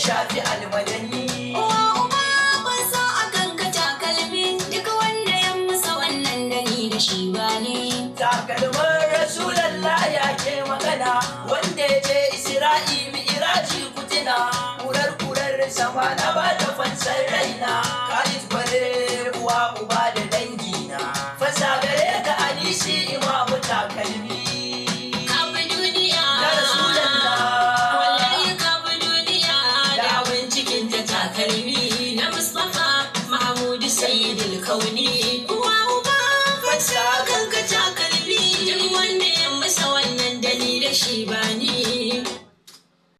shafi almadani. Uwa uba kun sa akan ka takalmi, duk wanda ya musa wannan dani da shi bane. Takalmin Rasulallah ya ke magana, wanda ya je Isra'i mi'raji kutina. Kurar sama na ba ta fansar raina, Khalid bare uwa uba